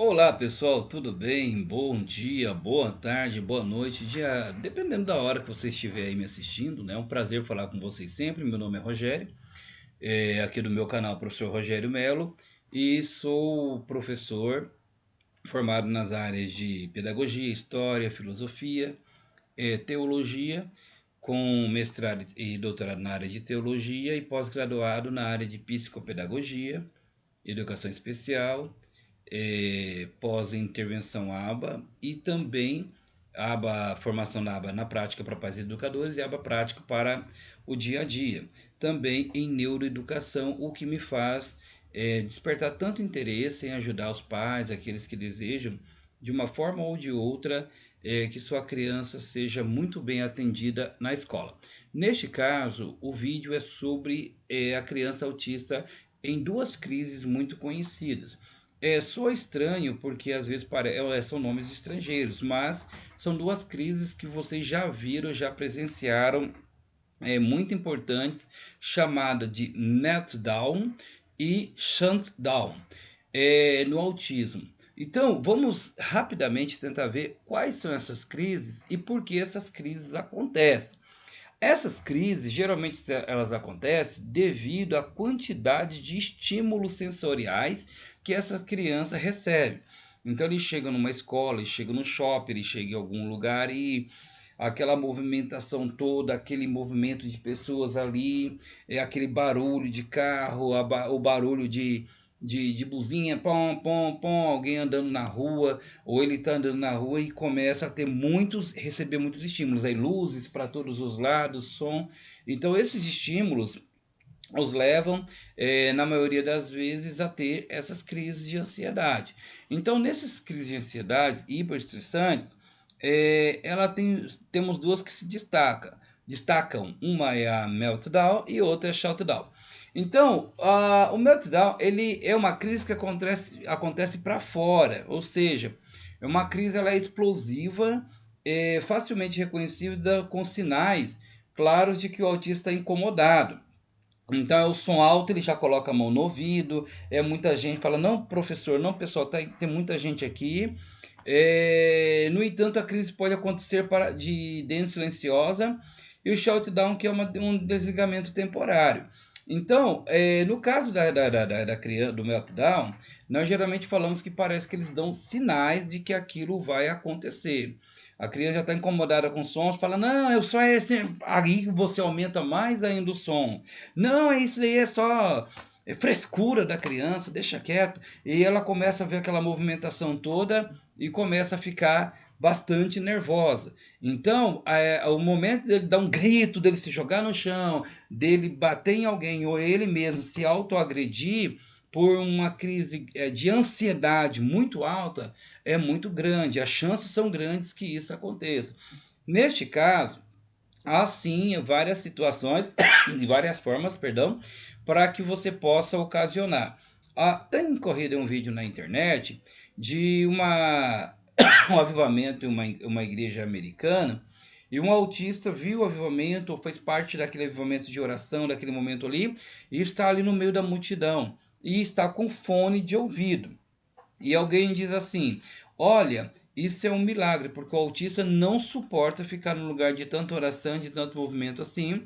Olá pessoal, tudo bem? Bom dia, boa tarde, boa noite, dia, dependendo da hora que você estiver aí me assistindo, né? É um prazer falar com vocês sempre. Meu nome é Rogério, aqui do meu canal Professor Rogério Melo, e sou professor formado nas áreas de pedagogia, história, filosofia, teologia, com mestrado e doutorado na área de teologia e pós-graduado na área de psicopedagogia, educação especial, pós-intervenção ABA e também ABA, formação da ABA na prática para pais e educadores e ABA prática para o dia a dia. Também em neuroeducação, o que me faz despertar tanto interesse em ajudar os pais, aqueles que desejam, de uma forma ou de outra, que sua criança seja muito bem atendida na escola. Neste caso, o vídeo é sobre a criança autista em duas crises muito conhecidas. Soa estranho porque às vezes são nomes estrangeiros, mas são duas crises que vocês já viram, já presenciaram, muito importantes, chamada de meltdown e shutdown, no autismo. Então, vamos rapidamente tentar ver quais são essas crises e por que essas crises acontecem. Essas crises, geralmente elas acontecem devido à quantidade de estímulos sensoriais que essa criança recebe. Então ele chega numa escola, ele chega no shopping, ele chega em algum lugar e aquela movimentação toda, aquele movimento de pessoas ali, aquele barulho de carro, o barulho de buzinha, pom, pom, pom, alguém andando na rua, ou ele está andando na rua e começa a ter receber muitos estímulos, aí luzes para todos os lados, som. Então esses estímulos os levam, na maioria das vezes, a ter essas crises de ansiedade. Então, nessas crises de ansiedade hiperestressantes, temos duas que se destacam. Uma é a meltdown e outra é a shutdown. Então, o meltdown ele é uma crise que acontece para fora, ou seja, é uma crise, ela é explosiva, facilmente reconhecível com sinais claros de que o autista está incomodado. Então é o som alto, ele já coloca a mão no ouvido, muita gente fala, não professor, não pessoal, tem muita gente aqui. No entanto, a crise pode acontecer de dentro silenciosa e o shutdown, que é um desligamento temporário. Então, no caso da criança, do meltdown, nós geralmente falamos que parece que eles dão sinais de que aquilo vai acontecer. A criança já está incomodada com sons, fala, não, o som é esse. Aí você aumenta mais ainda o som. Não, isso aí é só frescura da criança, deixa quieto. E ela começa a ver aquela movimentação toda e começa a ficar bastante nervosa. Então, o momento dele dar um grito, dele se jogar no chão, dele bater em alguém ou ele mesmo se autoagredir por uma crise de ansiedade muito alta, é muito grande. As chances são grandes que isso aconteça. Neste caso, há sim várias situações, de várias formas, perdão, para que você possa ocasionar. Tem corrido um vídeo na internet de um avivamento em uma igreja americana, e um autista viu o avivamento, ou fez parte daquele avivamento de oração, daquele momento ali, e está ali no meio da multidão, e está com fone de ouvido. E alguém diz assim: olha, isso é um milagre, porque o autista não suporta ficar no lugar de tanta oração, de tanto movimento assim,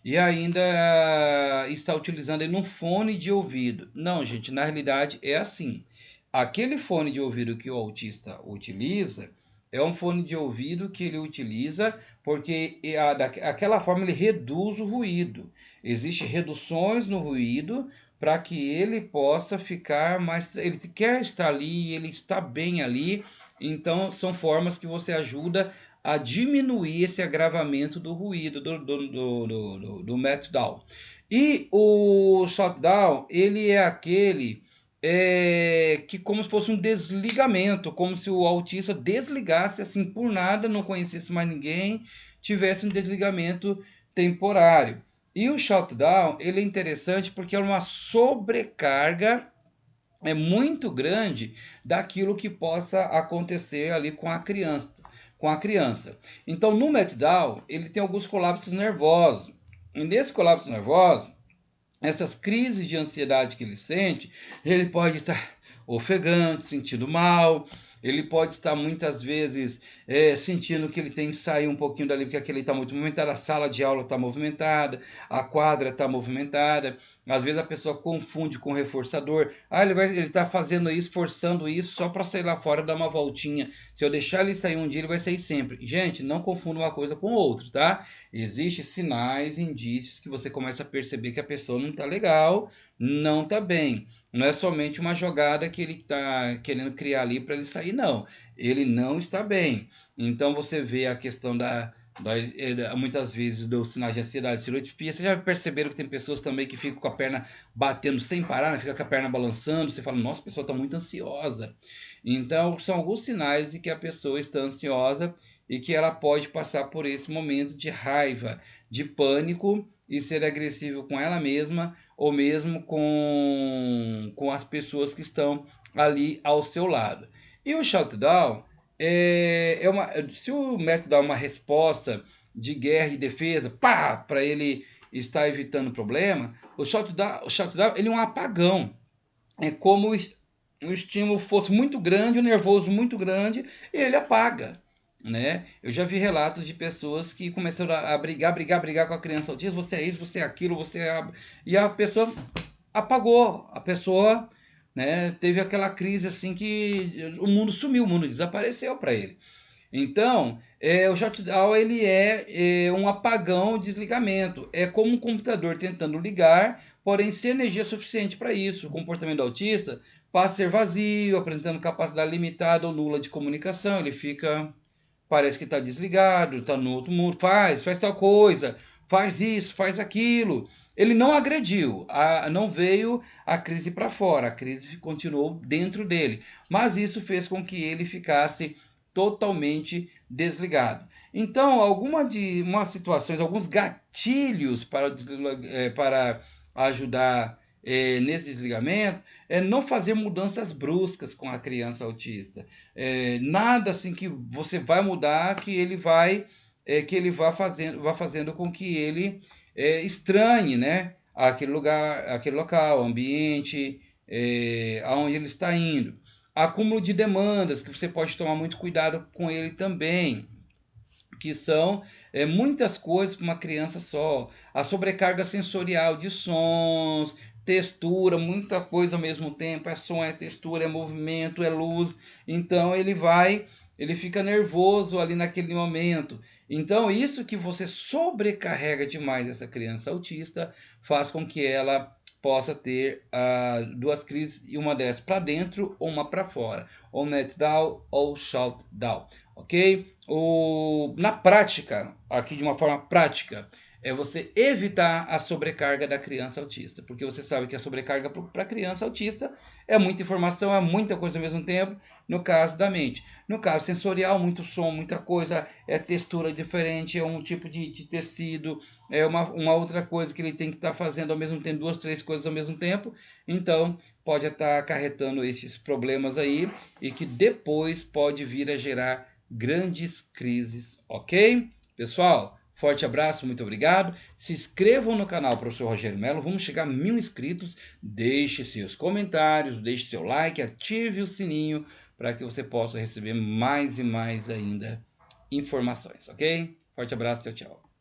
e ainda está utilizando ele um fone de ouvido. Não, gente, na realidade é assim. Aquele fone de ouvido que o autista utiliza é um fone de ouvido que ele utiliza porque daquela forma ele reduz o ruído. Existem reduções no ruído para que ele possa ficar mais. Ele quer estar ali, ele está bem ali. Então são formas que você ajuda a diminuir esse agravamento do ruído do meltdown. E o shutdown, ele é aquele que como se fosse um desligamento, como se o autista desligasse assim por nada, não conhecesse mais ninguém, tivesse um desligamento temporário. E o shutdown, ele é interessante porque é uma sobrecarga muito grande daquilo que possa acontecer ali com a criança. Então, no meltdown, ele tem alguns colapsos nervosos. E nesse colapso nervoso, essas crises de ansiedade que ele sente, ele pode estar ofegante, sentindo mal. Ele pode estar muitas vezes sentindo que ele tem que sair um pouquinho dali porque aquele está muito movimentado, a sala de aula está movimentada, a quadra está movimentada. Às vezes a pessoa confunde com reforçador. Ah, ele está fazendo isso, forçando isso só para sair lá fora, dar uma voltinha. Se eu deixar ele sair um dia, ele vai sair sempre. Gente, não confunda uma coisa com outra, tá? Existem sinais, indícios que você começa a perceber que a pessoa não está legal, não está bem. Não é somente uma jogada que ele está querendo criar ali para ele sair, não. Ele não está bem. Então você vê a questão muitas vezes dos sinais de ansiedade, estereotipia. Vocês já perceberam que tem pessoas também que ficam com a perna batendo sem parar, né? Fica com a perna balançando. Você fala, nossa, a pessoa está muito ansiosa. Então são alguns sinais de que a pessoa está ansiosa e que ela pode passar por esse momento de raiva, de pânico e ser agressivo com ela mesma ou mesmo com as pessoas que estão ali ao seu lado. E o shutdown se o método dá uma resposta de guerra e defesa, pá, para ele estar evitando o problema, o shutdown ele é um apagão. É como o estímulo fosse muito grande, o nervoso muito grande, e ele apaga. Né? Eu já vi relatos de pessoas que começaram a brigar com a criança autista, você é isso, você é aquilo, você é... E a pessoa apagou, a pessoa, né, teve aquela crise assim que o mundo sumiu, o mundo desapareceu para ele. Então, o shutdown ele um apagão, desligamento. É como um computador tentando ligar, porém sem energia suficiente para isso. O comportamento do autista passa a ser vazio, apresentando capacidade limitada ou nula de comunicação. Ele fica, parece que está desligado, está no outro mundo, faz tal coisa, faz isso, faz aquilo. Ele não agrediu, não veio a crise para fora, a crise continuou dentro dele. Mas isso fez com que ele ficasse totalmente desligado. Então, umas situações, alguns gatilhos para ajudar nesse desligamento é não fazer mudanças bruscas com a criança autista. Nada assim que você vai mudar que ele vá fazendo com que ele estranhe, né, aquele lugar, aquele local, ambiente, aonde ele está indo. Acúmulo de demandas, que você pode tomar muito cuidado com ele também, que são muitas coisas para uma criança só. A sobrecarga sensorial de sons, textura, muita coisa ao mesmo tempo. É som, é textura, é movimento, é luz. Então ele fica nervoso ali naquele momento. Então isso que você sobrecarrega demais essa criança autista faz com que ela possa ter duas crises, e uma dessas para dentro ou uma para fora, ou meltdown ou shutdown, ok? Na prática, aqui de uma forma prática, é você evitar a sobrecarga da criança autista, porque você sabe que a sobrecarga para a criança autista é muita informação, é muita coisa ao mesmo tempo, no caso da mente. No caso sensorial, muito som, muita coisa, é textura diferente, é um tipo de tecido, é uma outra coisa que ele tem que estar fazendo ao mesmo tempo, duas, três coisas ao mesmo tempo. Então, pode estar acarretando esses problemas aí e que depois pode vir a gerar grandes crises, ok? Pessoal, forte abraço, muito obrigado. Se inscrevam no canal Professor Rogério Melo, vamos chegar a 1000 inscritos. Deixe seus comentários, deixe seu like, ative o sininho para que você possa receber mais e mais ainda informações, ok? Forte abraço, tchau, tchau.